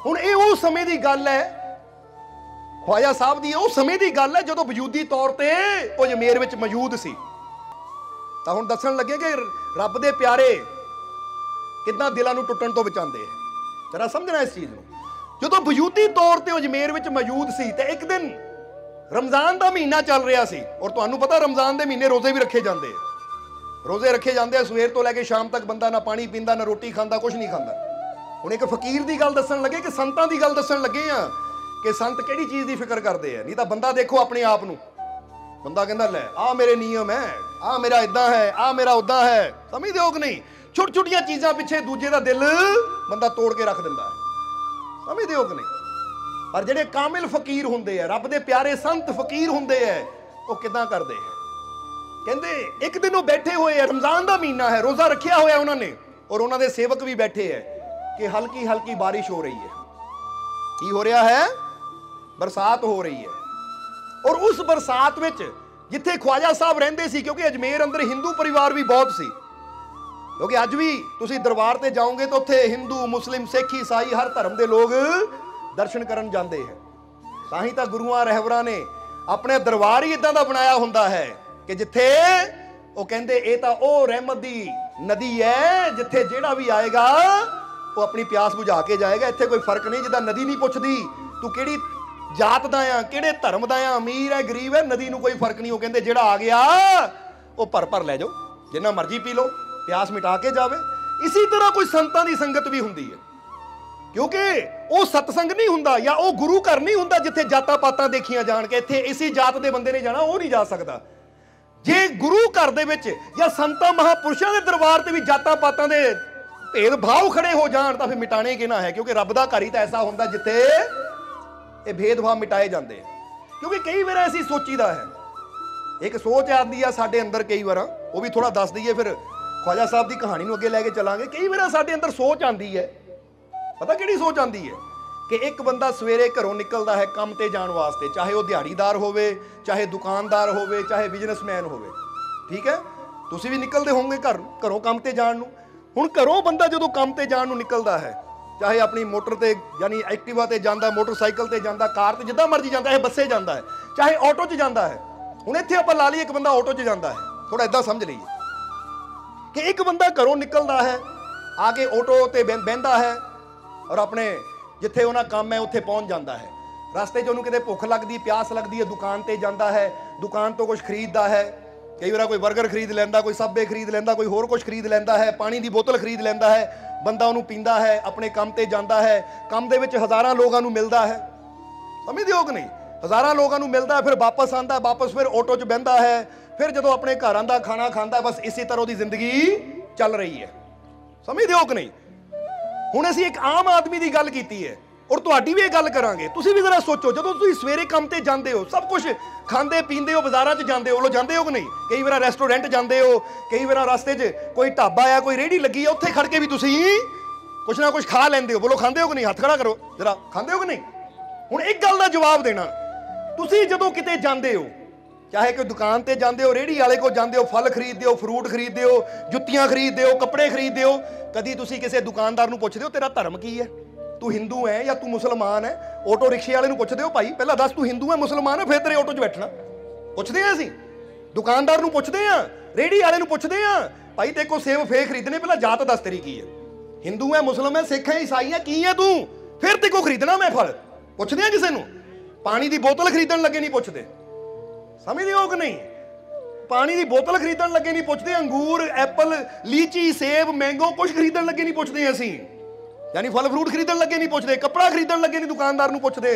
हुण ये उस समय की गल है, ख्वाजा साहब की उस समय की गल है जो वजूदी तौर पर वो अजमेर में मौजूद सी। तो हुण दसन लगे कि रब दे प्यारे कितना दिलों को टुटण तो बचाते हैं। जरा समझना इस चीज़ को। जो वजूदी तौर पर अजमेर में मौजूद सी ते एक दिन रमजान का महीना चल रहा सी, और तुहानूं पता रमजान के महीने रोजे भी रखे जाते हैं, रोजे रखे जाते हैं, सवेर तो लैके शाम तक बंदा ना पानी पींदा ना रोटी खांदा, कुछ नहीं खांदा। हुण एक फकीर की गल दसन लगे कि संतां की गल दसन लगे हैं कि संत किहड़ी चीज़ की फिक्र करते हैं। नहीं तो बंदा देखो अपने आप नूं, बंदा कहंदा लै आ मेरे नियम है, आ मेरा इदां है, आ मेरा उदां है। समझदे हो कि नहीं? छोटी छोटिया चीज़ां पिछे दूजे का दिल बंदा तोड़ के रख दिंदा है। समझदे हो कि नहीं? पर जिहड़े कामिल फकीर हुंदे हैं, रब दे प्यारे संत फकीर हुंदे हैं, वो किदां करदे हैं? कहंदे एक दिन वो बैठे हुए हैं, रमजान का महीना है, रोज़ा रखिया होया उन्होंने, और उन्होंने सेवक भी बैठे हैं कि हल्की हल्की बारिश हो रही है। की हो रहा है? बरसात हो रही है। और उस बरसात में जिथे ख्वाजा साहब रहिंदे सी, क्योंकि अजमेर अंदर हिंदू परिवार भी बहुत सी, क्योंकि अज भी तुसी दरबार ते जाओगे तो उत्थे हिंदू मुस्लिम सिख ईसाई हर धर्म के लोग दर्शन करन जाते हैं। ताही तां गुरुआं रहबरां ने अपने दरबार ही इदां दा बनाया हुंदा है कि जिथे वो कहंदे ये तां ओ रहमत दी नदी है, जिथे जेड़ा भी आएगा वो अपनी प्यास बुझा के जाएगा। इत्थे कोई फर्क नहीं, जिद्दां नदी नहीं पुछदी तू किहड़ी जात दा आ, किहड़े धर्म दा आ, अमीर है गरीब है, नदी नूं कोई फर्क नहीं। वो कहंदे जेड़ा आ गया वो भर भर लै जाओ, जिन्ना मर्जी पी लो, प्यास मिटा के जावे। इसी तरह कोई संतां दी संगत भी हुंदी है, क्योंकि वो सत्संग नहीं हुंदा या वो गुरु घर नहीं हुंदा जिथे जातां पातां देखियां जाण के इत्थे इसी जात दे बंदे ने जाना, वो नहीं जा सकदा। जे गुरु घर दे विच या संतां महापुरुषां दे दरबार ते भी जातां पातां दे भेदभाव खड़े हो जाण तां फिर मिटाने किना है, क्योंकि रब दा घर ही तां ऐसा हुंदा जिथे ये भेदभाव मिटाए जाते हैं। क्योंकि कई बार ऐसी सोचीदा है, एक सोच आती है साडे अंदर, कई बार वो भी थोड़ा दस दईए, फिर ख्वाजा साहब की कहानी अगे लैके चलांगे। कई बार साडे अंदर सोच आती है, पता किहड़ी सोच आती है कि एक बंदा सवेरे घरों निकलता है काम ते जाण वास्ते, चाहे वो दिहाड़ीदार होवे, चाहे दुकानदार होवे, चाहे बिजनेसमैन होवे, ठीक है? तुसीं भी निकलते होंगे घरों काम ते जाण नूं। हुण घरों बंदा जदों काम ते जाण नूं निकलदा है, चाहे अपनी मोटर ते यानी एक्टिवा ते जांदा, मोटरसाइकिल ते जांदा, कार ते जिद्दां मर्जी जांदा है, बस्से जांदा है, चाहे ऑटो च जांदा है। हुण इत्थे आपां ला लईए एक बंदा ऑटो च जांदा है, थोड़ा इदां समझ लईए कि एक बंदा घरों निकलदा है, आके ऑटो ते बहिंदा है और अपने जिथे उन्हां काम है उत्थे पहुंच जाता है। रास्ते च उन्होंने किते भुख लगदी, प्यास लगदी है, दुकान ते जाता है, दुकान तो कुछ खरीददा है, कई बार कोई बर्गर खरीद लैंदा, कोई सबवे खरीद लैंदा, कोई होर कुछ खरीद लैंदा है, पानी की बोतल खरीद लैंदा है, बंदा उन्होंने पींदा है, अपने काम ते जाता है, काम दे विच हज़ारां लोगों को मिलता है। समझदे हो कि नहीं? हज़ारां लोगों को मिलता है, फिर वापस आंदा, वापस फिर ऑटो च बहिंदा है, फिर जो अपने घरां दा खाना खांदा, बस इसी तरह की जिंदगी चल रही है। समझदे हो कि नहीं? हुण असीं एक आम आदमी की गल कीती है और तुहाडी भी गल करांगे। तुसीं भी जरा सोचो, जदों तुसीं सवेरे काम ते जांदे हो, सब कुछ खांदे पींदे हो, बाज़ारां च जांदे हो, जांदे हो कि नहीं? कई बार रेस्टोरेंट जांदे हो, कई बार रास्ते च कोई ढाबा आ, कोई रेहड़ी लगी है, उत्थे खड़ के भी तुसीं कुछ ना कुछ खा लैंदे हो। बोलो खांदे हो कि नहीं? हत्थ खड़ा करो जरा, खांदे हो कि नहीं? हुण एक गल दा जवाब देना, तुसीं जदों किते जांदे हो, चाहे कोई दुकान ते जांदे हो, रेहड़ी वाले को जांदे हो, फल खरीदते हो, फ्रूट खरीदते हो, जुत्तियां खरीदते हो, कपड़े खरीदते हो, कदी तुसीं किसी दुकानदार नूं पुछदे हो तेरा धर्म की है, तू हिंदू है या तू मुसलमान है? ऑटो रिक्शे वाले नूं पुछदे हो भाई पहला दस तू हिंदू है मुसलमान है, फिर तेरे ऑटो 'च बैठना? पुछदे हैं असीं? दुकानदार नूं पुछदे हैं, रेहड़ी वाले नूं पुछदे हैं भाई तेरे को सेब फे खरीदने, पहला जात दस तेरी की है, हिंदू है मुसलमान है सिख है ईसाई है, की है तू, फिर तेरे को खरीदना मैं फल? पुछदे हैं किसी नूं? पानी की बोतल खरीदण लगे नहीं पुछदे। समझदे हो कि नहीं? पानी की बोतल खरीदण लगे नहीं पुछदे, अंगूर एप्पल लीची सेब मैंगो कुछ खरीदण लगे नहीं पुछदे असीं, यानी फल फ्रूट खरीदण लगे नहीं पुछदे, कपड़ा खरीदण लगे नहीं दुकानदार नूं पुछदे,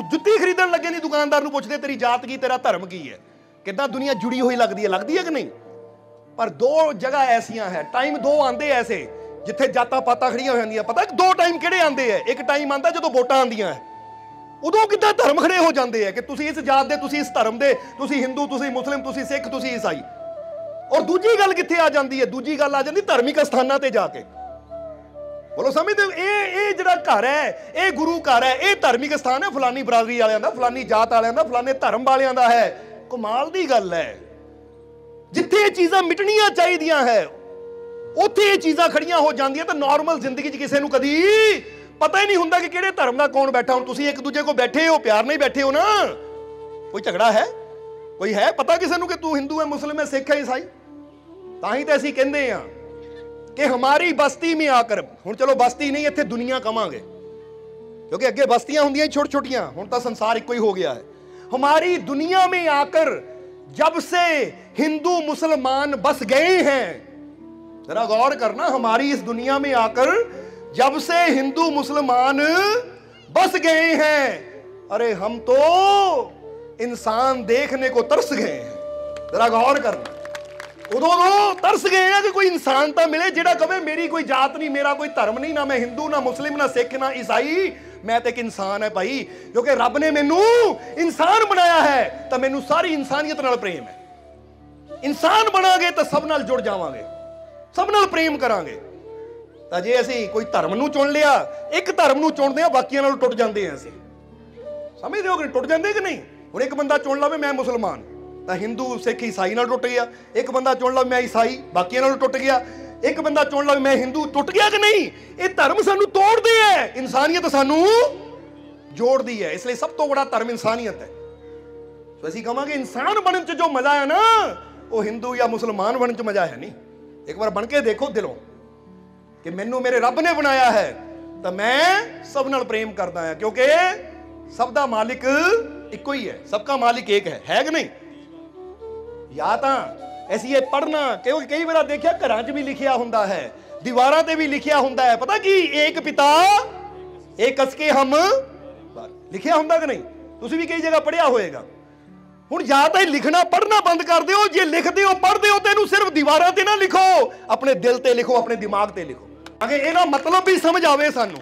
जुत्ती खरीदण लगे नहीं दुकानदार नूं पुछदे तेरी जात की, तेरा धर्म की है। किद्दां दुनिया जुड़ी हुई लगती है कि नहीं? पर दो जगह ऐसियां है, टाइम दो आंदे ऐसे जिथे जातां पातां खड़ियां हो जांदियां। पता दो टाइम किहड़े आंदे है? एक टाइम आंदा जदों वोटां आंदियां है, उदों किद्दां धर्म खड़े हो जाते हैं कि तुसीं इस जात दे, तुसीं इस धर्म दे, तुसीं हिंदू, तुसीं मुस्लिम, तुसीं सिख, तुसीं ईसाई। और दूजी गल कित्थे आ जाती है? दूजी गल आ जाती धार्मिक स्थानां ते जाके। बोलो समझदे? ये जिहड़ा घर है ये गुरु घर है, ये धार्मिक स्थान है फलानी बरादरी वालियां दा, फलानी जात वालियां दा, फलाने धर्म वालियां दा है। कमाल दी गल है, जिथे ये चीज़ां मिटनियां चाहिदियां है उत्थे ये चीज़ां खड़ियां हो जांदियां, तो नॉर्मल जिंदगी च किसी नूं कदी ਪਤਾ ਹੀ ਨਹੀਂ ਹੁੰਦਾ ਕਿ ਕਿਹੜੇ ਧਰਮ ਦਾ ਕੌਣ ਬੈਠਾ। ਹੁਣ ਤੁਸੀਂ ਇੱਕ ਦੂਜੇ ਕੋਲ ਬੈਠੇ ਹੋ, ਪਿਆਰ ਨਾਲ ਹੀ ਬੈਠੇ ਹੋ ਨਾ, ਕੋਈ ਝਗੜਾ ਹੈ? ਕੋਈ ਹੈ ਪਤਾ ਕਿਸੇ ਨੂੰ ਕਿ ਤੂੰ ਹਿੰਦੂ ਹੈ, ਮੁਸਲਿਮ ਹੈ, ਸਿੱਖ ਹੈ, ਈਸਾਈ? ਤਾਂ ਹੀ ਤਾਂ ਅਸੀਂ ਕਹਿੰਦੇ ਆ ਕਿ ਹਮਾਰੀ ਬਸਤੀ ਮੇਂ ਆਕਰ, ਹੁਣ ਚਲੋ ਬਸਤੀ ਨਹੀਂ, ਇੱਥੇ ਦੁਨੀਆ ਕਵਾਂਗੇ, क्योंकि अगे बस्तियां होंदियां छोटी छोटियां, हुण तां संसार इक्को ही हो गया है। हमारी दुनिया में आकर जब से हिंदू मुसलमान बस गए हैं, जरा गौर करना, हमारी इस दुनिया में आकर जब से हिंदू मुसलमान बस गए हैं, अरे हम तो इंसान देखने को तरस गए हैं। जरा गौर करना, उदों तरस गए हैं कि कोई इंसान तो मिले जिहड़ा कहे मेरी कोई जात नहीं, मेरा कोई धर्म नहीं, ना मैं हिंदू, ना मुस्लिम, ना सिख, ना ईसाई, मैं तो एक इंसान है भाई, क्योंकि रब ने मैनू इंसान बनाया है, तो मैनू सारी इंसानियत नाल प्रेम है। इंसान बनांगे तो सब नाल जुड़ जावांगे, सब नाल प्रेम करांगे। तो जे असीं कोई धर्म नू चुन लिया, एक धर्म नू चुनदे आ, बाकियां नाल टुट जांदे आ। असीं समझदे हो कि टुट जांदे कि नहीं? हुण एक बंदा चुन लवे मैं मुसलमान, तो हिंदू सिख ईसाई नाल टुट गया। एक बंदा चुन लवे मैं ईसाई, बाकियां नाल टुट गया। एक बंदा चुन लवे मैं हिंदू, टुट गया कि नहीं? ये धर्म सानू तोड़दे है, इंसानियत सानू जोड़दी है। इसलिए सब तो बड़ा धर्म इंसानियत है। तो असीं कहांगे इंसान बनन च जो मजा है ना, वो हिंदू या मुसलमान बनन च मजा है नहीं। एक बार बन के देखो दिलों कि मैनू मेरे रब ने बनाया है, तो मैं सब नाल प्रेम करदा है, क्योंकि सब दा मालिक इक्को ही है, सबका मालिक एक है कि नहीं? या तां ऐसी ये पढ़ना, क्योंकि कई बार देखिया घरां च भी लिखिया हुंदा है, दीवारां ते भी लिखिया हुंदा है, पता की एक पिता एक कसके हम, लिखिया हुंदा कि नहीं? तुसीं भी कई जगह पढ़िया होएगा। हुण या तां लिखना पढ़ना बंद कर दिओ, जे लिखदे हो पढ़दे हो तो इहनूं सिर्फ दीवारां ते ना लिखो, अपने दिल ते लिखो, अपने दिमाग ते लिखो, ताकि इहदा मतलब भी समझ आवे सानूं।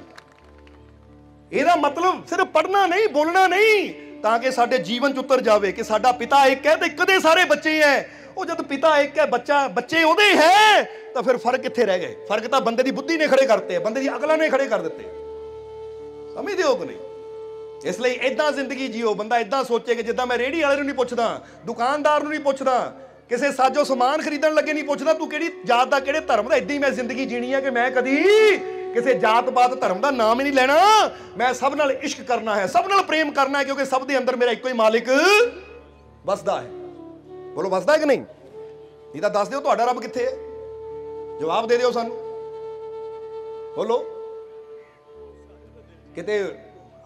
इहदा मतलब सिर्फ पढ़ना नहीं, बोलना नहीं, ताकि साडे जीवन च उतर जावे कि साडा पिता एक है ते कदे सारे बच्चे हैं। ਉਹ ਜਦ ਪਿਤਾ ਇੱਕ ਹੈ, ਬੱਚੇ ਉਹਦੇ ਹੈ, ਤਾਂ ਫਿਰ ਫਰਕ ਕਿੱਥੇ ਰਹਿ ਗਏ? ਫਰਕ ਤਾਂ ਬੰਦੇ ਦੀ ਬੁੱਧੀ ਨੇ ਖੜੇ ਕਰਤੇ, ਬੰਦੇ ਦੀ ਅਕਲਾਂ ਨੇ ਖੜੇ ਕਰ ਦਿੱਤੇ। ਸਮਝਦੇ ਹੋ ਕਿ ਨਹੀਂ? ਇਸ ਲਈ ਇਦਾਂ ਜ਼ਿੰਦਗੀ ਜੀਓ, ਬੰਦਾ ਇਦਾਂ ਸੋਚੇ ਕਿ ਜਿੱਦਾਂ ਮੈਂ ਰੇਹੜੀ ਵਾਲੇ ਨੂੰ ਨਹੀਂ ਪੁੱਛਦਾ, ਦੁਕਾਨਦਾਰ ਨੂੰ ਨਹੀਂ ਪੁੱਛਦਾ, ਕਿਸੇ ਸਾਜੋ ਸਮਾਨ ਖਰੀਦਣ ਲੱਗੇ ਨਹੀਂ ਪੁੱਛਦਾ ਤੂੰ ਕਿਹੜੀ ਜਾਤ ਦਾ, ਕਿਹੜੇ ਧਰਮ ਦਾ। ਇਦਾਂ ਹੀ ਮੈਂ ਜ਼ਿੰਦਗੀ ਜੀਣੀ ਹੈ ਕਿ ਮੈਂ ਕਦੀ ਕਿਸੇ ਜਾਤ ਪਾਤ ਧਰਮ ਦਾ ਨਾਮ ਹੀ ਨਹੀਂ ਲੈਣਾ। ਮੈਂ ਸਭ ਨਾਲ ਇਸ਼ਕ ਕਰਨਾ ਹੈ, ਸਭ ਨਾਲ ਪ੍ਰੇਮ ਕਰਨਾ ਹੈ, ਕਿਉਂਕਿ ਸਭ ਦੇ ਅੰਦਰ ਮੇਰਾ ਇੱਕੋ ਹੀ ਮਾਲਿਕ ਵਸਦਾ ਹੈ। बोलो वसदा है कि नहीं? नहीं तो दस दिओ तुहाडा रब कित्थे है, जवाब दे दिओ सानू। बोलो, किते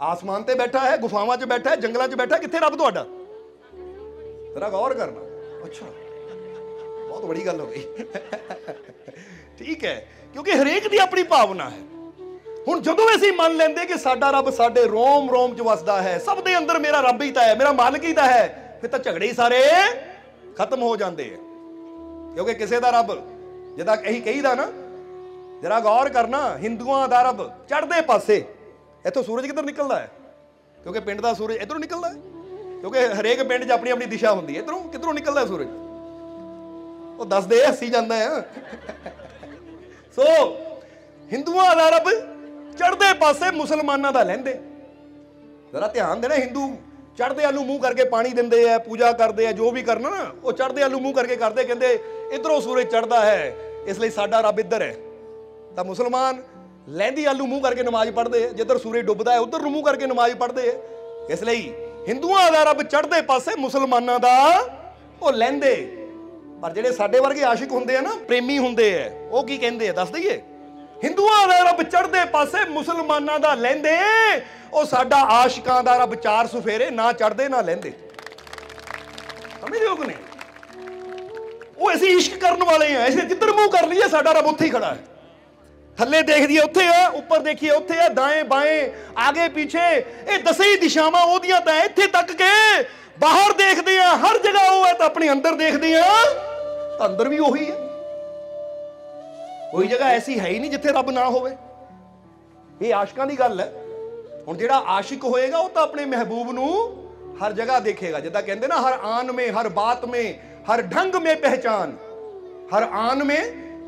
आसमान ते बैठा है, गुफावां च बैठा है, जंगलां च बैठा है, कित्थे रब तुहाडा? जरा गौर करना। अच्छा, बहुत बड़ी गल हो गई। ठीक है, क्योंकि हरेक दी अपनी भावना है। हुण जदों असीं मन लैंदे कि साडा रब साडे रोम रोम च वसदा है, सब दे अंदर मेरा रब ही तां है, मेरा मालिक ही तां है, फिर तां झगड़े ही सारे खत्म हो जाते हैं। क्योंकि किसी का रब जिदा अही कहीदा ना, जरा गौर करना, हिंदुओं का रब चढ़ते पासे, इतों सूरज किधर निकलता है? क्योंकि पिंड का सूरज इधरों निकलता है, क्योंकि हरेक पिंड च अपनी अपनी दिशा होंगी। इधरों किधरों निकलता है सूरज? वो दसदे हसी जाता है। सो हिंदुओं का रब चढ़ते पासे, मुसलमानों का लैंदे। जरा ध्यान देना, हिंदू चढ़ते आलू मूँह करके पानी देंगे है, पूजा करते हैं, जो भी करना ना वो चढ़ते आलू मूँह करके करते, कहते इधरों सूरज चढ़ता है इसलिए साडा रब इधर है। तो मुसलमान लैंदी आलू मूँह करके नमाज पढ़ते हैं, जिधर सूरज डुबदा है उधर मूँह करके नमाज पढ़ते हैं। इसलिए हिंदुओं का रब चढ़ते पासे, मुसलमानों का वो लैंदे। पर जिहड़े साडे वर्गे आशिक हुंदे आ ना, प्रेमी हुंदे आ, वो की कहंदे आ दस दईए? हिंदुओं का रब चढ़ते पासे, मुसलमानों का लैंदे। ਉਹ ਸਾਡਾ ਆਸ਼ਿਕਾਂ ਦਾ ਰੱਬ ਚਾਰ ਸੁਫੇਰੇ, ਨਾ ਚੜਦੇ ਨਾ ਲੈਂਦੇ। ਸਮਝਦੇ ਹੋ ਕਿ ਨਹੀਂ? ਉਹ ਅਸੀਂ ਇਸ਼ਕ ਕਰਨ ਵਾਲੇ ਆ, ਅਸੀਂ ਜਿੱਧਰ ਮੂੰਹ ਕਰ ਲਈਏ ਸਾਡਾ ਰੱਬ ਉੱਥੇ ਹੀ ਖੜਾ ਹੈ। ਥੱਲੇ ਦੇਖਦੀ ਹੈ ਉੱਥੇ ਹੈ, ਉੱਪਰ ਦੇਖੀਏ ਉੱਥੇ ਹੈ, ਦਾएं ਬਾएं ਆਗੇ ਪਿੱਛੇ, ਇਹ ਦਸੇ ਹੀ ਦਿਸ਼ਾਵਾਂ ਉਹਦੀਆਂ ਤਾਂ ਇੱਥੇ ਤੱਕ ਕੇ ਬਾਹਰ ਦੇਖਦੇ ਆ, ਹਰ ਜਗ੍ਹਾ ਉਹ ਹੈ, ਤਾਂ ਆਪਣੇ ਅੰਦਰ ਦੇਖਦੇ ਆ ਤਾਂ ਅੰਦਰ ਵੀ ਉਹੀ ਹੈ। ਕੋਈ ਜਗ੍ਹਾ ਐਸੀ ਹੈ ਹੀ ਨਹੀਂ ਜਿੱਥੇ ਰੱਬ ਨਾ ਹੋਵੇ। ਇਹ ਆਸ਼ਿਕਾਂ ਦੀ ਗੱਲ ਹੈ। ਹੁਣ ਜਿਹੜਾ ਆशिक ਹੋਏਗਾ ਉਹ ਤਾਂ ਆਪਣੇ महबूब ਨੂੰ हर जगह देखेगा। जिदा कहते ना, हर आन में, हर बात में, हर ढंग में पहचान, हर आन में,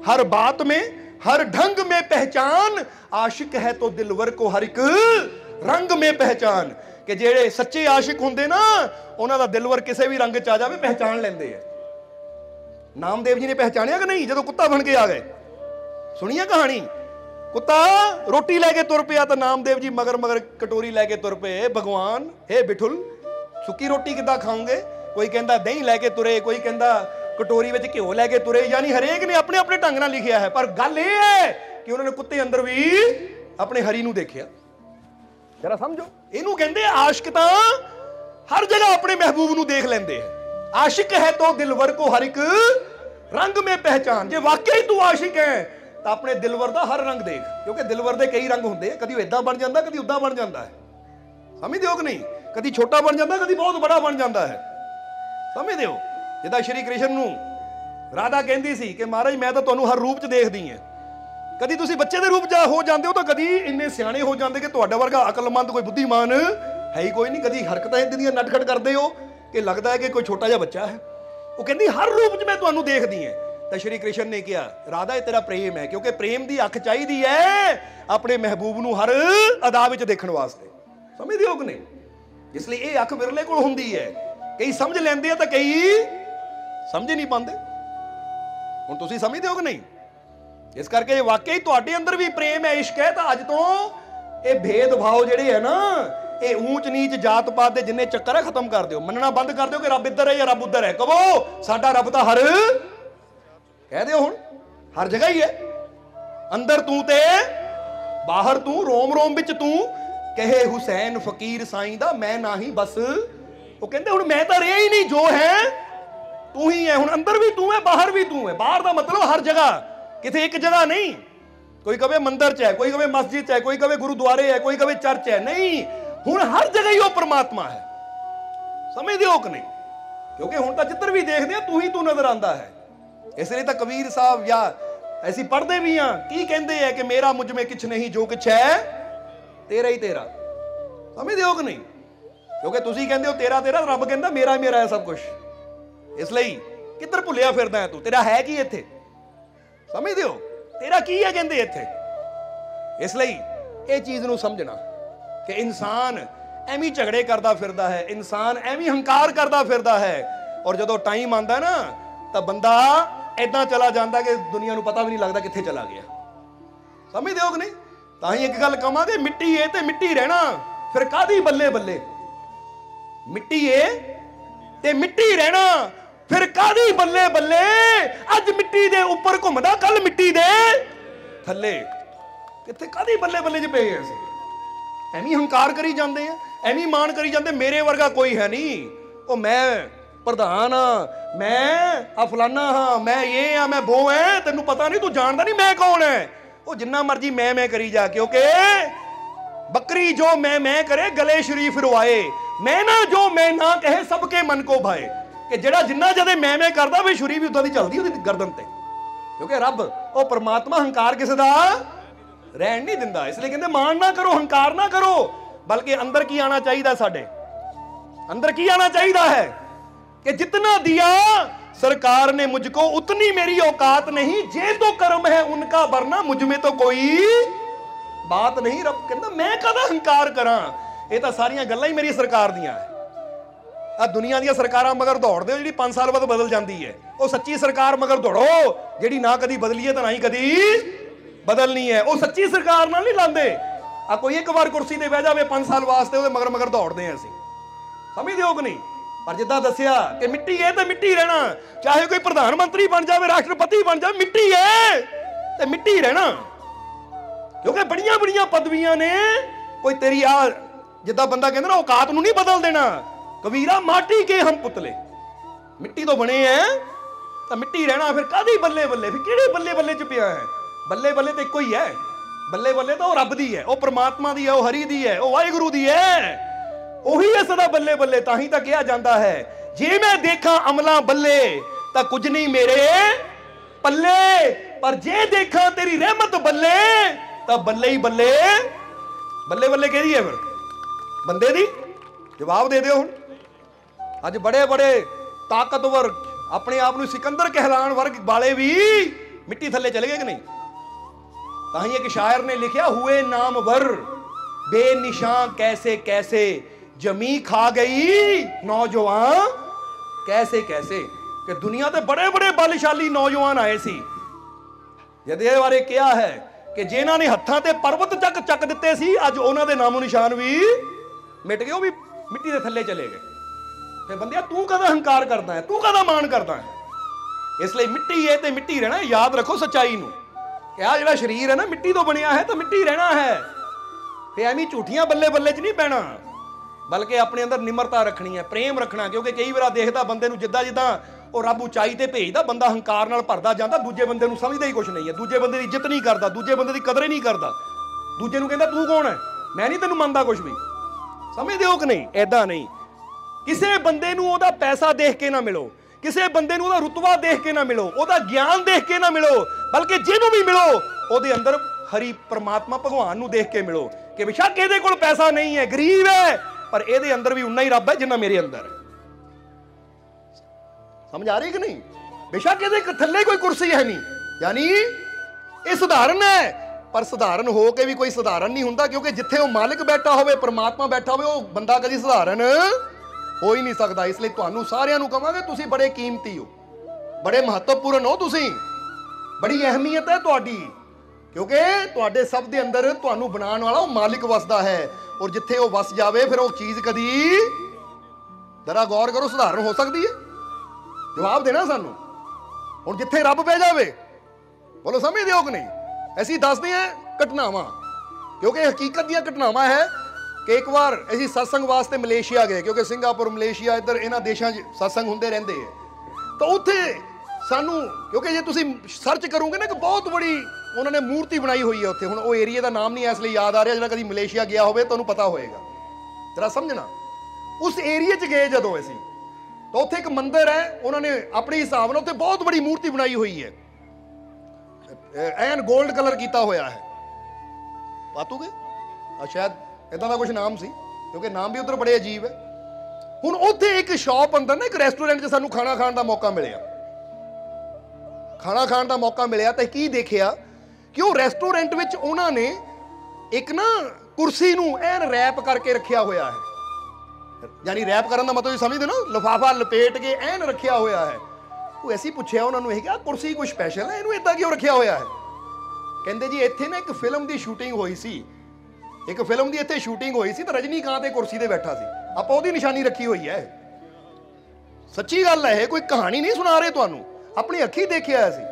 हर बात में, हर ढंग में पहचान, आशिक है तो दिलवर को हर एक रंग में पहचान। कि जेड़े सच्चे आशिक होंदे ना, उन्हां दा दिलवर किसी भी रंग च आ जावे पहचान लेंदे आ। नामदेव जी ने पहचानिया कि नहीं जदों कुत्ता बन के आ गए? सुनिए कहानी। कुत्ता रोटी लैके तुर पिया तो नामदेव जी मगर मगर कटोरी लैके तुर पे। भगवान हे बिठुल सुक्की रोटी किद्दां खाओगे? कोई कहता दही लैके तुरे, कोई कहता कटोरी में घ्यो लैके तुरे। यानी हरेक ने अपने अपने ढंग नाल लिखिया है, पर गल यह है कि उन्होंने कुत्ते अंदर भी अपने हरी नूं देखिया। जरा समझो, इनू कहंदे आशिक तां हर जगह अपने महबूब नूं देख लेंदे हैं। आशिक है तो दिलवर को हर एक रंग में पहचान। जे वाकई तू आशिक है तो अपने दिलवर का हर रंग देख, क्योंकि दिलवर के कई रंग होंगे। कभी इदां बन जाता, कभी उदां बन जाता है। समझते हो कि नहीं? कभी छोटा बन जाता, कभी बहुत बड़ा बन जाता है। समझते हो? जिदा श्री कृष्ण नूं राधा कहती सी कि महाराज मैं तो तुहानूं हर रूप च देखदी है। कभी तुसीं बच्चे के रूप हो जाते हो, तो कभी इन्ने सियाणे हो जाते कि तुहाडे वर्गा अकलमंद कोई बुद्धिमान है ही कोई नहीं। कभी हरकतां इदां दीयां नटखट करते हो कि लगता है कि कोई छोटा जिहा बच्चा है। वो कहती हर रूप च मैं तुहानूं देखदी है। तो श्री कृष्ण ने कहा राधा ये तेरा प्रेम है, क्योंकि प्रेम की अख चाहिए है अपने महबूब नूं हर अदा विच देखण वास्ते। समझदे हो कि नहीं? इसलिए ये अख विरले कोल हुंदी है। कई समझ लैंदे तो कई समझ नहीं पाते। हुण तुसीं समझदे हो कि नहीं? इस करके वाकई तुहाडे अंदर भी प्रेम है, इश्क है, तो अज तो ये भेदभाव जिहड़े है ना, ये ऊंच नीच जात पात दे जिन्ने चक्कर है खत्म कर दिओ। मनना बंद कर दिओ कि रब इधर है या रब उधर है। कहो साडा रब तो हर कह दो हुण हर जगह ही है। अंदर तू ते बाहर तू, रोम रोम विच तू। कहे हुसैन फकीर साईं दा मैं ना ही बस। वो कहंदे हुण मैं तो रहा ही नहीं, जो है तू ही है। हुण अंदर भी तू है, बाहर भी तू है। बाहर दा मतलब हर जगह, किथे एक जगह नहीं। कोई कहे मंदिर च है, कोई कहे मस्जिद च है, कोई कहे गुरुद्वारे है, कोई कहे चर्च है। नहीं, हुण हर जगह ही वो परमात्मा है। समझदे हो कि नहीं? क्योंकि हुण तां जिधर भी देखदे तू ही तू नजर आंदा है। इसलिए तो कबीर साहब या ऐसी पढ़ते भी हाँ की कहते हैं कि मेरा मुझ में किछ नहीं, जो कुछ है तेरा ही तेरा। समझते हो कि नहीं? क्योंकि तुसी कहते हो तेरा तेरा, रब कहता मेरा मेरा है सब कुछ। इसलिए किधर भुलिया फिरदा है तू? तेरा है की इत्थे? समझते हो? तेरा की है कहते इत्थे? इसलिए ये चीज नूं समझना कि इंसान एवं झगड़े करता फिरदा है, इंसान एवं हंकार करता फिरदा है। और जदों टाइम आंदा ना तो बंदा इदां चला जाता कि दुनिया को पता भी नहीं लगता कित्थे चला गया। समझते हो कि नहीं? तां ही एक गल कहांगे, मिट्टी है ते मिट्टी रहना, फिर कादी बल्ले बल्ले। मिट्टी है ते मिट्टी रहना, फिर कादी बल्ले बल्ले। अज मिट्टी दे उपर घुमदा, कल मिट्टी दे थल्ले। कित्थे कादी बल्ले बल्ले च पे असीं? एवं हंकार करी जाते हैं, एवं मान करी जाते मेरे वर्गा कोई है नहीं। वो मैं प्रधान हाँ, मैं आ फलाना हाँ, मैं ये हाँ, मैं वो है। तेनू पता नहीं, तू जानता नहीं मैं कौन है। वो जिन्ना मर्जी मैं करी जा, क्योंकि बकरी जो मैं करे गले शरीफ रुआए। मैं ना जो मैं ना कहे सबके मन को भाए। कि जेड़ा जिन्ना जदे मैं करदा वे छुरी भी उदां दी चलदी ओदी गर्दन ते। क्योंकि रब वो परमात्मा हंकार किसे दा रहन नहीं दिंदा। इसलिए कहंदे मान ना करो, हंकार ना करो, बल्कि अंदर की आना चाहिए। साडे अंदर की आना चाहिए है कि जितना दिया सरकार ने मुझको उतनी मेरी औकात नहीं। जे तो कर्म है उनका वरना मुझ में तो कोई बात नहीं। रब कहता मैं कदा हंकार करा? ये तो सारियां गल्लां ही मेरी सरकार दियां है। आ दुनिया दी सरकारां मगर दौड़दे हो, जिहड़ी 5 साल बाद बदल जाती है। वो सच्ची सरकार मगर दौड़ो, जिहड़ी ना कदी बदली है तो ना ही कदी बदलनी है। वो सच्ची सरकार नाल नहीं लांदे। आ कोई एक बार कुर्सी ते बह जावे 5 साल वास्ते, ਉਹਦੇ मगर मगर दौड़दे हैं असीं। समझदे हो कि नहीं? पर जिद्दां दस्सिया कि मिट्टी है तो मिट्टी रहना, चाहे कोई प्रधानमंत्री बन जाए, राष्ट्रपति बन जाए, मिट्टी है तो मिट्टी रहना। क्योंकि बड़ियां बड़ियां पदवियां ने। कोई तेरी आ जिद्दां बंदा कहंदा ना औकात नूं नहीं बदल देना। कबीरा माटी के हम पुतले, मिट्टी तो बने हैं तो मिट्टी रहना। फिर कादी बल्ले बल्ले? फिर किहड़े बल्ले बल्ले च पिया है? बल्ले बल्ले तो इको ही है। बल्ले बल्ले तो रब दी है, वो परमात्मा दी है, वो हरि दी है, वो वाहिगुरू दी है। ਉਹੀ ਹੈ ਸਦਾ ਬੱਲੇ ਬੱਲੇ। ਤਾਂ ਹੀ ਤਾਂ ਕਿਹਾ ਜਾਂਦਾ ਹੈ ਜੇ ਮੈਂ ਦੇਖਾਂ ਅਮਲਾਂ ਬੱਲੇ ਤਾਂ ਕੁਝ ਨਹੀਂ ਮੇਰੇ ਪੱਲੇ, ਪਰ ਜੇ ਦੇਖਾਂ ਤੇਰੀ ਰਹਿਮਤ ਬੱਲੇ ਤਾਂ ਬੱਲੇ ਹੀ ਬੱਲੇ। ਬੱਲੇ ਬੱਲੇ ਕਿਹਦੀ ਹੈ? ਫਿਰ ਬੰਦੇ ਦੀ। ਜਵਾਬ ਦੇ ਦਿਓ ਹੁਣ। ਅੱਜ ਬੜੇ ਬੜੇ ਤਾਕਤਵਰ ਆਪਣੇ ਆਪ ਨੂੰ ਸਿਕੰਦਰ ਕਹਿਲਾਣ ਵਰਗ ਵਾਲੇ ਵੀ ਮਿੱਟੀ ਥੱਲੇ ਚਲੇ ਗਏ ਕਿ ਨਹੀਂ? ਤਾਂ ਹੀ ਇੱਕ ਸ਼ਾਇਰ ਨੇ ਲਿਖਿਆ हुए नामवर बेनिशां कैसे कैसे जमी खा गई नौजवान कैसे कैसे। कि दुनिया के बड़े बड़े बलशाली नौजवान आए सी। यदि ये बारे क्या है ਕਿ ਜਿਨ੍ਹਾਂ ਨੇ ਹੱਥਾਂ ਤੇ ਪਰਬਤ ਚੱਕ ਦਿੱਤੇ ਸੀ, ਅੱਜ ਉਹਨਾਂ ਦੇ ਨਾਮੋ ਨਿਸ਼ਾਨ ਵੀ ਮਿਟ ਗਏ, ਉਹ ਵੀ ਮਿੱਟੀ ਦੇ ਥੱਲੇ ਚਲੇ ਗਏ। ਤੇ ਬੰਦਿਆ ਤੂੰ ਕਦਾ ਹੰਕਾਰ ਕਰਦਾ ਹੈ, ਤੂੰ ਕਦਾ ਮਾਣ ਕਰਦਾ ਹੈ? ਇਸ ਲਈ ਮਿੱਟੀ ਹੈ ਤੇ ਮਿੱਟੀ ਰਹਿਣਾ। ਯਾਦ ਰੱਖੋ ਸੱਚਾਈ ਨੂੰ ਕਿ ਆ ਜਿਹੜਾ ਸਰੀਰ ਹੈ ਨਾ ਮਿੱਟੀ ਤੋਂ ਬਣਿਆ ਹੈ ਤਾਂ ਮਿੱਟੀ ਰਹਿਣਾ ਹੈ। ਤੇ ਐਵੇਂ ਝੂਠੀਆਂ ਬੱਲੇ ਬੱਲੇ 'ਚ ਨਹੀਂ ਪੈਣਾ, ਬਲਕਿ ਆਪਣੇ ਅੰਦਰ ਨਿਮਰਤਾ ਰੱਖਣੀ ਹੈ, ਪ੍ਰੇਮ ਰੱਖਣਾ। ਕਿਉਂਕਿ ਕਈ ਵਾਰ ਦੇਖਦਾ ਬੰਦੇ ਨੂੰ ਜਿੱਦਾਂ ਜਿੱਦਾਂ ਉਹ ਰੱਬ ਉਚਾਈ ਤੇ ਭੇਜਦਾ, ਬੰਦਾ ਹੰਕਾਰ ਨਾਲ ਭਰਦਾ ਜਾਂਦਾ, ਦੂਜੇ ਬੰਦੇ ਨੂੰ ਸਮਝਦਾ ਹੀ ਕੁਛ ਨਹੀਂ ਹੈ, ਦੂਜੇ ਬੰਦੇ ਦੀ ਇੱਜ਼ਤ ਨਹੀਂ ਕਰਦਾ, ਦੂਜੇ ਬੰਦੇ ਦੀ ਕਦਰ ਹੀ ਨਹੀਂ ਕਰਦਾ, ਦੂਜੇ ਨੂੰ ਕਹਿੰਦਾ ਤੂੰ ਕੌਣ ਹੈ, ਮੈਂ ਨਹੀਂ ਤੈਨੂੰ ਮੰਨਦਾ ਕੁਛ ਵੀ। ਸਮਝਦੇ ਹੋ ਕਿ ਨਹੀਂ? ਐਦਾਂ ਨਹੀਂ। ਕਿਸੇ ਬੰਦੇ ਨੂੰ ਉਹਦਾ ਪੈਸਾ ਦੇਖ ਕੇ ਨਾ ਮਿਲੋ, ਕਿਸੇ ਬੰਦੇ ਨੂੰ ਉਹਦਾ ਰੁਤਬਾ ਦੇਖ ਕੇ ਨਾ ਮਿਲੋ, ਉਹਦਾ ਗਿਆਨ ਦੇਖ ਕੇ ਨਾ ਮਿਲੋ, ਬਲਕਿ ਜਿਹਨੂੰ ਵੀ ਮਿਲੋ ਉਹਦੇ ਅੰਦਰ ਹਰੀ ਪਰਮਾਤਮਾ ਭਗਵਾਨ ਨੂੰ ਦੇਖ ਕੇ ਮਿਲੋ ਕਿ ਬੇਸ਼ੱਕ ਇਹਦੇ ਕੋਲ ਪੈਸਾ ਨਹੀਂ ਹੈ, ਗਰੀਬ ਹੈ, ਪਰ ਇਹਦੇ ਅੰਦਰ ਵੀ ਉਨਾ ਹੀ ਰੱਬ ਹੈ ਜਿੰਨਾ ਮੇਰੇ ਅੰਦਰ ਹੈ। ਸਮਝ ਆ ਰਹੀ ਕਿ ਨਹੀਂ? ਬੇਸ਼ੱਕ ਇਹਦੇ ਥੱਲੇ ਕੋਈ ਕੁਰਸੀ ਹੈ ਨਹੀਂ, ਯਾਨੀ ਇਹ ਸਧਾਰਨ ਹੈ, ਪਰ ਸਧਾਰਨ ਹੋ ਕੇ ਵੀ ਕੋਈ ਸਧਾਰਨ ਨਹੀਂ ਹੁੰਦਾ, ਕਿਉਂਕਿ ਜਿੱਥੇ ਉਹ ਮਾਲਿਕ ਬੈਠਾ ਹੋਵੇ, ਪਰਮਾਤਮਾ ਬੈਠਾ ਹੋਵੇ, ਉਹ ਬੰਦਾ ਕਦੀ ਸਧਾਰਨ ਹੋ ਹੀ ਨਹੀਂ ਸਕਦਾ। ਇਸ ਲਈ ਤੁਹਾਨੂੰ ਸਾਰਿਆਂ ਨੂੰ ਕਹਾਂਗੇ ਤੁਸੀਂ ਬੜੇ ਕੀਮਤੀ ਹੋ, ਬੜੇ ਮਹੱਤਵਪੂਰਨ ਹੋ, ਤੁਸੀਂ ਬੜੀ ਅਹਿਮੀਅਤ ਹੈ ਤੁਹਾਡੀ, ਕਿਉਂਕਿ ਤੁਹਾਡੇ ਸਭ ਦੇ ਅੰਦਰ ਤੁਹਾਨੂੰ ਬਣਾਉਣ ਵਾਲਾ ਉਹ ਮਾਲਿਕ ਵਸਦਾ ਹੈ। ਔਰ ਜਿੱਥੇ ਉਹ ਵਸ ਜਾਵੇ ਫਿਰ ਉਹ ਚੀਜ਼ ਕਦੀ, ਜਰਾ ਗੌਰ ਕਰੋ, ਸਧਾਰਨ ਹੋ ਸਕਦੀ ਹੈ? ਜਵਾਬ ਦੇਣਾ ਸਾਨੂੰ। ਹੁਣ ਜਿੱਥੇ ਰੱਬ ਬਹਿ ਜਾਵੇ, ਬੋਲੋ ਸਮਝਦੇ ਹੋ ਕਿ ਨਹੀਂ? ਅਸੀਂ ਦੱਸਦੇ ਹਾਂ ਘਟਨਾਵਾਂ, ਕਿਉਂਕਿ ਹਕੀਕਤ ਦੀਆਂ ਘਟਨਾਵਾਂ ਹੈ ਕਿ ਇੱਕ ਵਾਰ ਅਸੀਂ ਸਤਸੰਗ ਵਾਸਤੇ ਮਲੇਸ਼ੀਆ ਗਏ, ਕਿਉਂਕਿ ਸਿੰਗਾਪੁਰ, ਮਲੇਸ਼ੀਆ, ਇੱਧਰ ਇਹਨਾਂ ਦੇਸ਼ਾਂ 'ਚ ਸਤਸੰਗ ਹੁੰਦੇ ਰਹਿੰਦੇ ਹੈ। ਤਾਂ ਉੱਥੇ ਸਾਨੂੰ, ਕਿਉਂਕਿ ਜੇ ਤੁਸੀਂ ਸਰਚ ਕਰੋਗੇ ਨਾ ਕਿ ਬਹੁਤ ਬੜੀ ਉਹਨਾਂ ਨੇ ਮੂਰਤੀ ਬਣਾਈ ਹੋਈ ਹੈ ਉੱਥੇ। ਹੁਣ ਉਹ ਏਰੀਆ ਦਾ ਨਾਮ ਨਹੀਂ ਇਸ ਲਈ ਯਾਦ ਆ ਰਿਹਾ, ਜਿਹੜਾ ਕਦੀ ਮਲੇਸ਼ੀਆ ਗਿਆ ਹੋਵੇ ਤੁਹਾਨੂੰ ਪਤਾ ਹੋਏਗਾ, ਜਰਾ ਸਮਝਣਾ। ਉਸ ਏਰੀਏ 'ਚ ਗਏ ਜਦੋਂ ਅਸੀਂ, ਤਾਂ ਉੱਥੇ ਇੱਕ ਮੰਦਿਰ ਹੈ, ਉਹਨਾਂ ਨੇ ਆਪਣੇ ਹਿਸਾਬ ਨਾਲ ਉੱਥੇ ਬਹੁਤ ਬੜੀ ਮੂਰਤੀ ਬਣਾਈ ਹੋਈ ਹੈ, ਐਨ 골ਡ ਕਲਰ ਕੀਤਾ ਹੋਇਆ ਹੈ। ਪਾਤੂਗੇ ਸ਼ਾਇਦ ਇਦਾਂ ਦਾ ਕੁਝ ਨਾਮ ਸੀ, ਕਿਉਂਕਿ ਨਾਮ ਵੀ ਉਧਰ ਬੜੇ ਅਜੀਬ ਹੈ। ਹੁਣ ਉੱਥੇ ਇੱਕ ਸ਼ਾਪ ਅੰਦਰ ਨਾ ਇੱਕ ਰੈਸਟੋਰੈਂਟ 'ਚ ਸਾਨੂੰ ਖਾਣਾ ਖਾਣ ਦਾ ਮੌਕਾ ਮਿਲਿਆ। ਖਾਣਾ ਖਾਣ ਦਾ ਮੌਕਾ ਮਿਲਿਆ ਤਾਂ ਕੀ ਦੇਖਿਆ ਕਿ ਉਹ ਰੈਸਟੋਰੈਂਟ ਵਿੱਚ ਉਹਨਾਂ ਨੇ ਇੱਕ ਨਾ ਕੁਰਸੀ ਨੂੰ ਐਨ ਰੈਪ ਕਰਕੇ ਰੱਖਿਆ ਹੋਇਆ ਹੈ। ਯਾਨੀ ਰੈਪ ਕਰਨ ਦਾ ਮਤਲਬ ਤੁਸੀਂ ਸਮਝਦੇ ਨਾ, ਲਿਫਾਫਾ ਲਪੇਟ ਕੇ ਐਨ ਰੱਖਿਆ ਹੋਇਆ ਹੈ। ਉਹ ਐਸੀ ਪੁੱਛਿਆ ਉਹਨਾਂ ਨੂੰ, ਇਹ ਕਿ ਕੁਰਸੀ ਕੋਈ ਸਪੈਸ਼ਲ ਹੈ, ਇਹਨੂੰ ਇਦਾਂ ਕਿਉਂ ਰੱਖਿਆ ਹੋਇਆ ਹੈ? ਕਹਿੰਦੇ ਜੀ ਇੱਥੇ ਨਾ ਇੱਕ ਫਿਲਮ ਦੀ ਸ਼ੂਟਿੰਗ ਹੋਈ ਸੀ, ਇੱਕ ਫਿਲਮ ਦੀ ਇੱਥੇ ਸ਼ੂਟਿੰਗ ਹੋਈ ਸੀ, ਤਾਂ ਰਜਨੀਕਾਂਤ ਇਹ ਕੁਰਸੀ ਤੇ ਬੈਠਾ ਸੀ, ਆਪਾਂ ਉਹਦੀ ਨਿਸ਼ਾਨੀ ਰੱਖੀ ਹੋਈ ਹੈ। ਸੱਚੀ ਗੱਲ ਹੈ, ਇਹ ਕੋਈ ਕਹਾਣੀ ਨਹੀਂ ਸੁਣਾ ਰਹੇ ਤੁਹਾਨੂੰ, ਆਪਣੀ ਅੱਖੀ ਦੇਖਿਆ ਅਸੀਂ।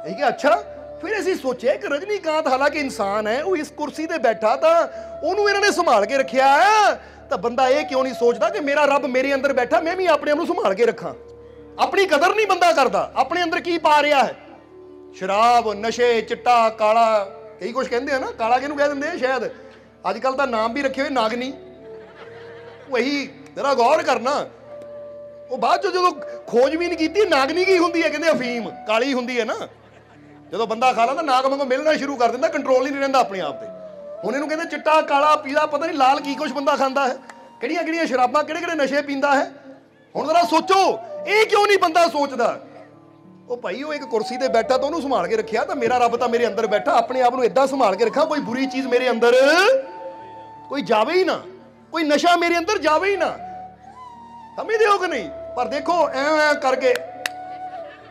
ਇਹ ਕਿ ਅੱਛਾ, ਫਿਰ ਅਸੀਂ ਸੋਚਿਆ ਕਿ ਰਜਨੀਕਾਂਤ ਹਾਲਾਂਕਿ ਇਨਸਾਨ ਹੈ, ਉਹ ਇਸ ਕੁਰਸੀ ਤੇ ਬੈਠਾ ਤਾਂ ਉਹਨੂੰ ਇਹਨਾਂ ਨੇ ਸੰਭਾਲ ਕੇ ਰੱਖਿਆ, ਤਾਂ ਬੰਦਾ ਇਹ ਕਿਉਂ ਨਹੀਂ ਸੋਚਦਾ ਕਿ ਮੇਰਾ ਰੱਬ ਮੇਰੇ ਅੰਦਰ ਬੈਠਾ, ਮੈਂ ਵੀ ਆਪਣੇ ਆਪ ਨੂੰ ਸੰਭਾਲ ਕੇ ਰੱਖਾਂ। ਆਪਣੀ ਕਦਰ ਨਹੀਂ ਬੰਦਾ ਕਰਦਾ, ਆਪਣੇ ਅੰਦਰ ਕੀ ਪਾ ਰਿਹਾ ਹੈ, ਸ਼ਰਾਬ, ਨਸ਼ੇ, ਚਿੱਟਾ, ਕਾਲਾ, ਕਈ ਕੁਝ ਕਹਿੰਦੇ ਆ ਨਾ, ਕਾਲਾ ਕਿਹਨੂੰ ਕਹਿ ਦਿੰਦੇ ਆ, ਸ਼ਾਇਦ ਅੱਜ ਕੱਲ ਤਾਂ ਨਾਮ ਵੀ ਰੱਖੇ ਹੋਏ ਨਾਗਨੀ। ਵਹੀ ਜਰਾ ਗੌਰ ਕਰਨਾ, ਉਹ ਬਾਅਦ ਚੋਂ ਜਦੋਂ ਖੋਜਬੀਨ ਕੀਤੀ, ਨਾਗਨੀ ਕੀ ਹੁੰਦੀ ਹੈ, ਕਹਿੰਦੇ ਅਫੀਮ ਕਾਲੀ ਹੁੰਦੀ ਹੈ ਨਾ, ਜਦੋਂ ਬੰਦਾ ਖਾ ਲੈਂਦਾ ਨਾਗ ਵਾਂਗੂ ਮਿਲਣਾ ਸ਼ੁਰੂ ਕਰ ਦਿੰਦਾ, ਕੰਟਰੋਲ ਨਹੀਂ ਰਹਿੰਦਾ ਆਪਣੇ ਆਪ ਤੇ। ਹੁਣ ਇਹਨੂੰ ਕਹਿੰਦੇ ਚਿੱਟਾ, ਕਾਲਾ, ਪੀਲਾ, ਪਤਾ ਨਹੀਂ ਲਾਲ ਕੀ ਕੁਝ ਬੰਦਾ ਖਾਂਦਾ ਹੈ, ਕਿਹੜੀਆਂ ਕਿਹੜੀਆਂ ਸ਼ਰਾਬਾਂ, ਕਿਹੜੇ ਕਿਹੜੇ ਨਸ਼ੇ ਪੀਂਦਾ ਹੈ। ਹੁਣ ਜ਼ਰਾ ਸੋਚੋ, ਇਹ ਕਿਉਂ ਨਹੀਂ ਬੰਦਾ ਸੋਚਦਾ? ਉਹ ਭਾਈ ਉਹ ਇੱਕ ਕੁਰਸੀ ਤੇ ਬੈਠਾ ਤਾਂ ਉਹਨੂੰ ਸੰਭਾਲ ਕੇ ਰੱਖਿਆ, ਤਾਂ ਮੇਰਾ ਰੱਬ ਤਾਂ ਮੇਰੇ ਅੰਦਰ ਬੈਠਾ, ਆਪਣੇ ਆਪ ਨੂੰ ਇਦਾਂ ਸੰਭਾਲ ਕੇ ਰੱਖਾਂ ਕੋਈ ਬੁਰੀ ਚੀਜ਼ ਮੇਰੇ ਅੰਦਰ ਕੋਈ ਜਾਵੇ ਹੀ ਨਾ, ਕੋਈ ਨਸ਼ਾ ਮੇਰੇ ਅੰਦਰ ਜਾਵੇ ਹੀ ਨਾ। ਸਮਝਦੇ ਹੋ ਕਿ ਨਹੀਂ? ਪਰ ਦੇਖੋ ਐ ਕਰਕੇ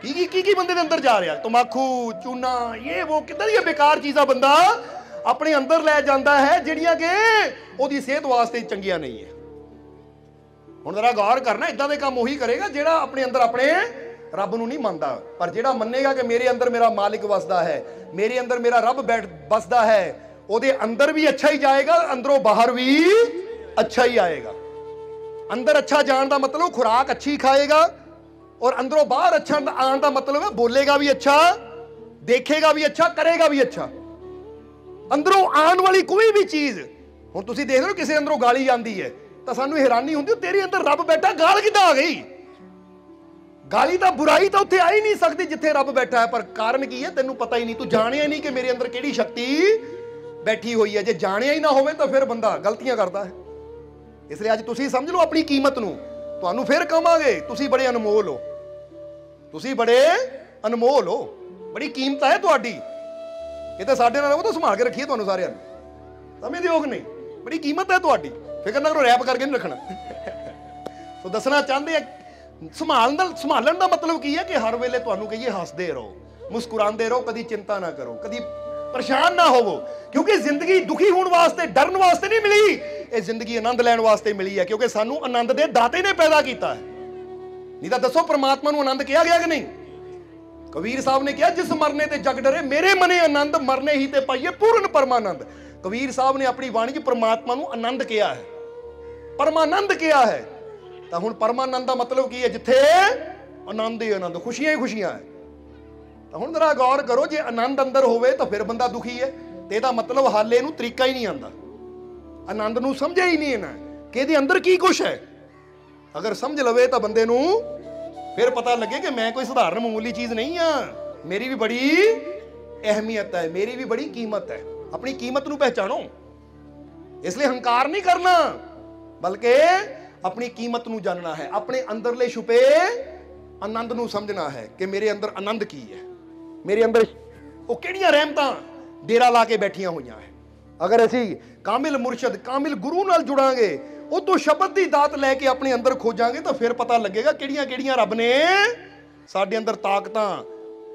ਕੀ ਬੰਦੇ ਦੇ ਅੰਦਰ ਜਾ ਰਿਹਾ, ਤਮਾਕੂ, ਚੂਨਾ, ਇਹ ਉਹ ਕਿੱਦਾਂ ਦੀਆਂ ਬੇਕਾਰ ਚੀਜ਼ਾਂ ਬੰਦਾ ਆਪਣੇ ਅੰਦਰ ਲੈ ਜਾਂਦਾ ਹੈ, ਜਿਹੜੀਆਂ ਕਿ ਉਹਦੀ ਸਿਹਤ ਵਾਸਤੇ ਚੰਗੀਆਂ ਨਹੀਂ ਹੈ। ਹੁਣ ਜ਼ਰਾ ਗੌਰ ਕਰਨਾ, ਇਦਾਂ ਦੇ ਕੰਮ ਉਹੀ ਕਰੇਗਾ ਜਿਹੜਾ ਆਪਣੇ ਅੰਦਰ ਆਪਣੇ ਰੱਬ ਨੂੰ ਨਹੀਂ ਮੰਨਦਾ। ਪਰ ਜਿਹੜਾ ਮੰਨੇਗਾ ਕਿ ਮੇਰੇ ਅੰਦਰ ਮੇਰਾ ਮਾਲਿਕ ਵਸਦਾ ਹੈ, ਮੇਰੇ ਅੰਦਰ ਮੇਰਾ ਰੱਬ ਬਸਦਾ ਹੈ, ਉਹਦੇ ਅੰਦਰ ਵੀ ਅੱਛਾ ਹੀ ਜਾਏਗਾ, ਅੰਦਰੋਂ ਬਾਹਰ ਵੀ ਅੱਛਾ ਹੀ ਆਏਗਾ। ਅੰਦਰ ਅੱਛਾ ਜਾਣ ਦਾ ਮਤਲਬ ਖੁਰਾਕ ਅੱਛੀ ਖਾਏਗਾ, ਔਰ ਅੰਦਰੋਂ ਬਾਹਰ ਅੱਛਾ ਆਉਣ ਦਾ ਮਤਲਬ ਹੈ ਬੋਲੇਗਾ ਵੀ ਅੱਛਾ, ਦੇਖੇਗਾ ਵੀ ਅੱਛਾ, ਕਰੇਗਾ ਵੀ ਅੱਛਾ। ਅੰਦਰੋਂ ਆਉਣ ਵਾਲੀ ਕੋਈ ਵੀ ਚੀਜ਼, ਹੁਣ ਤੁਸੀਂ ਦੇਖ ਰਹੇ ਹੋ ਕਿਸੇ ਅੰਦਰੋਂ ਗਾਲੀ ਆਉਂਦੀ ਹੈ ਤਾਂ ਸਾਨੂੰ ਹੈਰਾਨੀ ਹੁੰਦੀ, ਤੇਰੇ ਅੰਦਰ ਰੱਬ ਬੈਠਾ, ਗਾਲ ਕਿੱਦਾਂ ਆ ਗਈ? ਗਾਲੀ ਤਾਂ ਬੁਰਾਈ ਤਾਂ ਉੱਥੇ ਆ ਹੀ ਨਹੀਂ ਸਕਦੀ ਜਿੱਥੇ ਰੱਬ ਬੈਠਾ ਹੈ। ਪਰ ਕਾਰਨ ਕੀ ਹੈ ਤੈਨੂੰ ਪਤਾ ਹੀ ਨਹੀਂ, ਤੂੰ ਜਾਣਿਆ ਹੀ ਨਹੀਂ ਕਿ ਮੇਰੇ ਅੰਦਰ ਕਿਹੜੀ ਸ਼ਕਤੀ ਬੈਠੀ ਹੋਈ ਹੈ। ਜੇ ਜਾਣਿਆ ਹੀ ਨਾ ਹੋਵੇ ਤਾਂ ਫਿਰ ਬੰਦਾ ਗਲਤੀਆਂ ਕਰਦਾ ਹੈ। ਇਸ ਲਈ ਅੱਜ ਤੁਸੀਂ ਸਮਝ ਲਓ ਆਪਣੀ ਕੀਮਤ ਨੂੰ। ਤੁਹਾਨੂੰ ਫਿਰ ਕਹਾਂਗੇ ਤੁਸੀਂ ਬੜੇ ਅਨਮੋਲ ਹੋ, ਤੁਸੀਂ ਬੜੇ ਅਨਮੋਲ ਹੋ, ਬੜੀ ਕੀਮਤ ਹੈ ਤੁਹਾਡੀ। ਇਹ ਤਾਂ ਸਾਡੇ ਨਾਲ ਉਹ ਤਾਂ ਸੰਭਾਲ ਕੇ ਰੱਖੀਏ ਤੁਹਾਨੂੰ ਸਾਰਿਆਂ ਨੂੰ, ਸਮਝਦੇ ਹੋ ਕਿ ਨਹੀਂ? ਬੜੀ ਕੀਮਤ ਹੈ ਤੁਹਾਡੀ, ਫਿਕਰ ਨਾ ਕਰੋ, ਰੈਪ ਕਰਕੇ ਨਹੀਂ ਰੱਖਣਾ। ਸੋ ਦੱਸਣਾ ਚਾਹੁੰਦੇ ਆ, ਸੰਭਾਲਣ ਦਾ ਮਤਲਬ ਕੀ ਹੈ ਕਿ ਹਰ ਵੇਲੇ ਤੁਹਾਨੂੰ ਕਹੀਏ ਹੱਸਦੇ ਰਹੋ, ਮੁਸਕਰਾਉਂਦੇ ਰਹੋ, ਕਦੀ ਚਿੰਤਾ ਨਾ ਕਰੋ, ਕਦੀ परेशान ना होवो, क्योंकि जिंदगी दुखी होने वास्ते डरन वास्ते नहीं मिली, ये जिंदगी आनंद लैण वास्ते मिली है, क्योंकि सानू आनंद दे दाते ने पैदा किया है। नहीं तो दसो परमात्मा नू आनंद कहा गया कि नहीं? कबीर साहब ने कहा जिस मरने ते जग डरे, मेरे मने आनंद मरने ही ते पाइए पूर्ण परमानंद। कबीर साहब ने अपनी वाणी च परमात्मा नू आनंद कहा है, परमानंद कहा है। तो हुण परमानंद का मतलब की है? जिथे आनंद ही आनंद, खुशियां ही खुशियां है। तो हुण जरा गौर करो, जे आनंद अंदर होवे तो फिर बंदा दुखी है, तो इसका मतलब हाले नू तरीका ही नहीं आता, आनंद नू समझे ही नहीं है कि इहदे अंदर की कुछ है। अगर समझ लवे तो बंदे नू फिर पता लगे कि मैं कोई साधारण मामूली चीज नहीं हाँ, मेरी भी बड़ी अहमियत है, मेरी भी बड़ी कीमत है। अपनी कीमत नू पहचानो, इसलिए हंकार नहीं करना, बल्कि अपनी कीमत नू जानना है, अपने अंदरले छुपे आनंद नू समझना है कि मेरे अंदर आनंद की है, मेरे अंदर वो किहड़ियां रहमतां डेरा ला के बैठियां हुई हैं। अगर असी कामिल मुर्शद कामिल गुरु नाल जुड़ांगे, वो तो शब्द की दात लैके अपने अंदर खोजांगे, तो फिर पता लगेगा किहड़ियां किहड़ियां रब ने साडे अंदर ताकतां,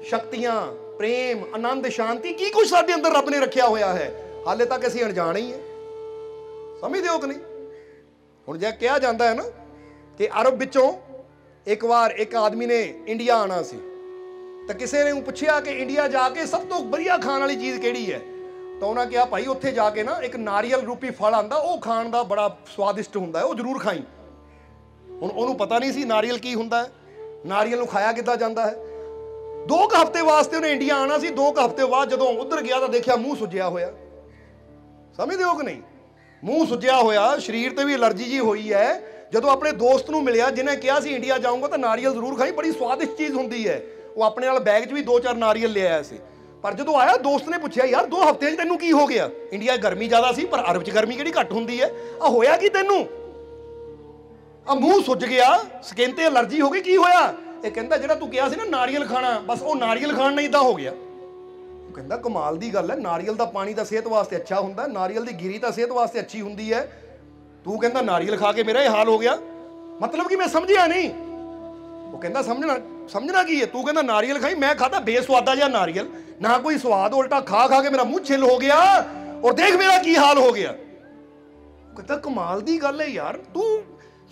शक्तियां, प्रेम, आनंद, शांति की कुछ साडे अंदर रब ने रखिया होया है। हाले तक असी अनजान ही है, समझदे हो कि नहीं? हुण जे कहा जाता है ना कि अरब विचों एक बार एक आदमी ने इंडिया आना सी, तो किसी ने पूछा कि इंडिया जाके सब तो वधिया खाने वाली चीज़ किहड़ी है? तो उन्हें कहा भाई उत्थे जाके ना एक नारियल रूपी फल आंदा, वो खाण दा बड़ा स्वादिष्ट हुंदा है, वो जरूर खाई। हुण उहनूं पता नहीं सी नारियल की हुंदा है, नारियल नूं खाया किद्दां जांदा है। 2 हफ्ते वास्ते उन्हें इंडिया आना सी, 2 हफ्ते बाद जदों उधर गया तो देखा मूँह सुज्जिया होया। समझदे हो कि नहीं? मूँह सुज्जिया होया, शरीर ते भी एलर्जी जी हुई है। जदों अपने दोस्त नूं मिलिया जिन्हें कहा सी इंडिया जाऊंगा तो नारियल जरूर खाई, बड़ी स्वादिष्ट चीज़ हुंदी है, वो अपने नाल बैग 'च भी 2-4 नारियल ले आया सी। पर जो आया दोस्त ने पूछा यार 2 हफ्ते तेनों की हो गया? इंडिया गर्मी ज्यादा सी पर अरब च गर्मी किहड़ी घट हुंदी है, आ होया की तेनों? आ मूँह सुज गया, स्किन ते एलर्जी हो गई, की होया? ये कहंदा जिहड़ा तू कहा सी ना नारियल खाना, बस वो नारियल खाण नाल इदां हो गया। कहंदा कमाल दी गल है, नारियल दा पानी तां सेहत वास्ते अच्छा हुंदा, नारियल दी गिरी तां सेहत वास्ते अच्छी हुंदी है, तू कहंदा नारियल खा के मेरा ये हाल हो गया, मतलब कि मैं समझिया नहीं। वो कहंदा समझना की है? तू कहंदा नारियल खाई, मैं खाता बेस्वादा जिहा नारियल, ना कोई स्वाद, उल्टा खा खा के मेरा मुंह छिल हो गया, और देख मेरा की हाल हो गया। कहता कमाल दी गल है यार, तू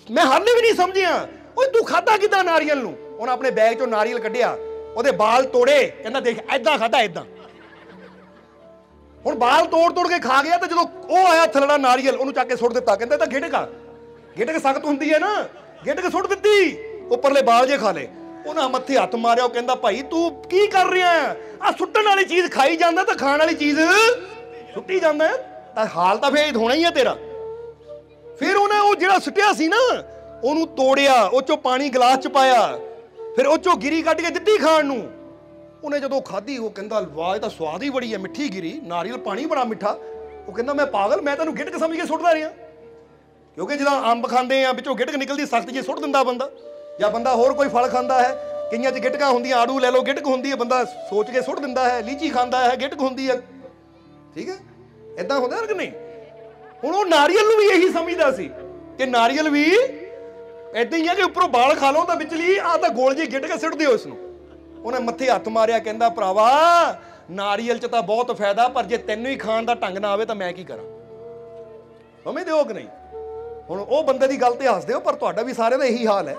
मैं हाले भी नहीं समझिया, ओए तू खाता किदां नारियल नूं? उन्हें अपने बैग चों नारियल कढ़िया, ਉਹਦੇ बाल तोड़े, कहता देख ऐदां खादा ऐदां। हुण बाल तोड़ तोड़ के खा गया, तो जो वो आया थलड़ा नारियल उन्होंने चक के सुट दिता, कहता तो गिटक सख्त हुंदी है ना, गिटक सुट दित्ती, उपरले बाल जे खा ले। उन्हें मत्थे हत्थ मारिया, कहता भाई तू की कर रहा है? आ सुट्टण वाली चीज़ खाई जांदा तो खाण वाली चीज़ सुट्टी जांदा है, तो हाल तो फिर होना ही है तेरा। फिर उन्हें वो जिहड़ा सुट्टिया सी ना, उन्होंने तोड़िया, उस चों पानी गिलास च पाया, फिर उस चों गिरी कढ़ के दित्ती खाण नूं। उन्हें जो खाधी, वो कहता वाह तो स्वाद ही बड़ी है, मिठी गिरी, नारियल पानी बड़ा मिठा। वो कहता मैं पागल, मैं तेनों गिटक समझ के सुटदा रहा, क्योंकि जो अंब खाते हैं बिचों गिटक निकलती, सख्त जी सुट दिंदा बंदा, या बंदा होर कोई फल खाता है, कईयां च गिटकां होंदियां, आड़ू लै लो गिटक होंदी है, बंदा सोच के सुट दिंदा है, लीची खाता है गिटक होंदी है, ठीक है, इदां होंदा है कि नहीं? हुण वो नारियल नूं भी यही समझदा सी कि नारियल भी इदां ही है कि उपरों बाल खा लो तो विचली आ तां गोल जी गिटक सुट दिओ इसनूं। उन्हें मत्थे हत्थ मारिया, कहंदा भरावा नारियल च तां बहुत फायदा, पर जे तैनूं ही खाण दा ढंग ना आवे तां मैं की करां? समझदे हो कि नहीं? हुण वो बंदे दी गल ते हसदे हो, पर तुहाडा भी सारे दा यही हाल है।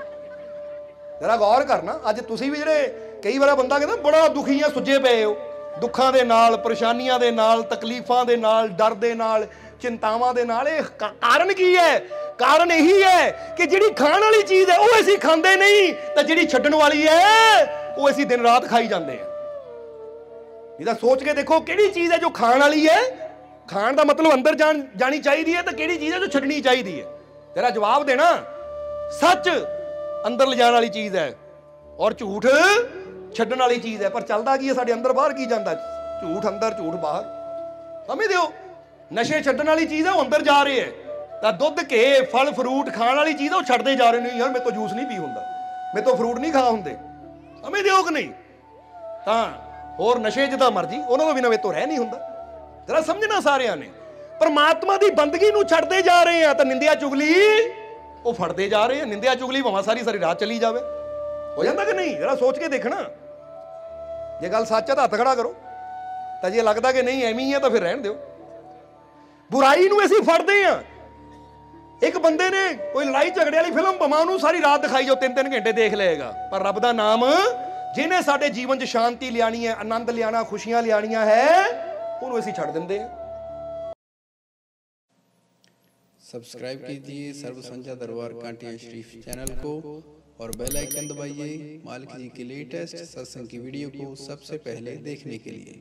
जरा गौर करना, अज तुसीं भी जिहड़े कई बार बंदा कहंदा बड़ा दुखी आ, सुजे पे हो, दुखां दे नाल, परेशानियां दे नाल, तकलीफां दे नाल, डर दे नाल, चिंतावां दे नाल। कारण की है? कारण यही है कि जिहड़ी खाण वाली चीज़ है वो असीं खांदे नहीं, ते जिहड़ी छड्डण वाली है वो असीं दिन रात खाई जांदे हैं। इहदा सोच के देखो किहड़ी चीज़ है जो खाण वाली है, खाण दा मतलब अंदर जानी चाहिए है, तो किहड़ी चीज़ है जो छड्डनी चाहिए है? तेरा जवाब देना। सच अंदर ले जाने वाली चीज़ है और झूठ छड्डण वाली चीज़ है, पर चलदा की है साडे अंदर बाहर की जांदा? झूठ अंदर झूठ बाहर। समझदे हो? नशे छड्डण वाली चीज़ है वो अंदर जा रहे है, तो दुध घे फल फ्रूट खाण वाली चीज़ है वो छड्डदे जा रहे नहीं, यार मेरे तो जूस नहीं पी हुंदा, मेरे तो फ्रूट नहीं खा हुंदे। समझदे हो कि नहीं? तां होर नशे जिद्दां मर्जी, उन्हां तों बिना मेरे तो रह नहीं हुंदा। जरा समझना सारिਆਂ ने, परमात्मा की बंदगी नूं छड्डदे जा रहे हैं, तो निंदिया चुगली वो फड़ते जा रहे हैं। निंदिया चुगली भावें सारी सारी रात चली जाए, हो जाता कि नहीं? जरा सोच के देखना, जे गल सच है तो हत्थ खड़ा करो, ਤਾਂ ਜੇ ਲੱਗਦਾ ਕਿ ਨਹੀਂ ਐਵੇਂ ਹੀ ਹੈ ਤਾਂ ਫਿਰ ਰਹਿਣ ਦਿਓ। ਬੁਰਾਈ ਨੂੰ ਅਸੀਂ ਫੜਦੇ ਆ। ਇੱਕ ਬੰਦੇ ਨੇ ਕੋਈ ਲੜਾਈ ਝਗੜੇ ਵਾਲੀ ਫਿਲਮ ਭਾਵੇਂ ਉਹਨੂੰ ਸਾਰੀ ਰਾਤ ਦਿਖਾਈ ਜਾਓ, 3-3 ਘੰਟੇ ਦੇਖ ਲਏਗਾ, ਪਰ ਰੱਬ ਦਾ ਨਾਮ ਜਿਹਨੇ ਸਾਡੇ ਜੀਵਨ 'ਚ ਸ਼ਾਂਤੀ ਲਿਆਣੀ ਹੈ, ਆਨੰਦ ਲਿਆਣਾ, ਖੁਸ਼ੀਆਂ ਲਿਆਣੀਆਂ ਹੈ, ਉਹਨੂੰ ਅਸੀਂ ਛੱਡ ਦਿੰਦੇ ਹਾਂ। सब्सक्राइब कीजिए सर्व संध्या दरबार कांटिया शरीफ चैनल को और बेल आइकन दबाइए मालिक जी के लेटेस्ट सत्संग की वीडियो को सबसे पहले देखने के लिए।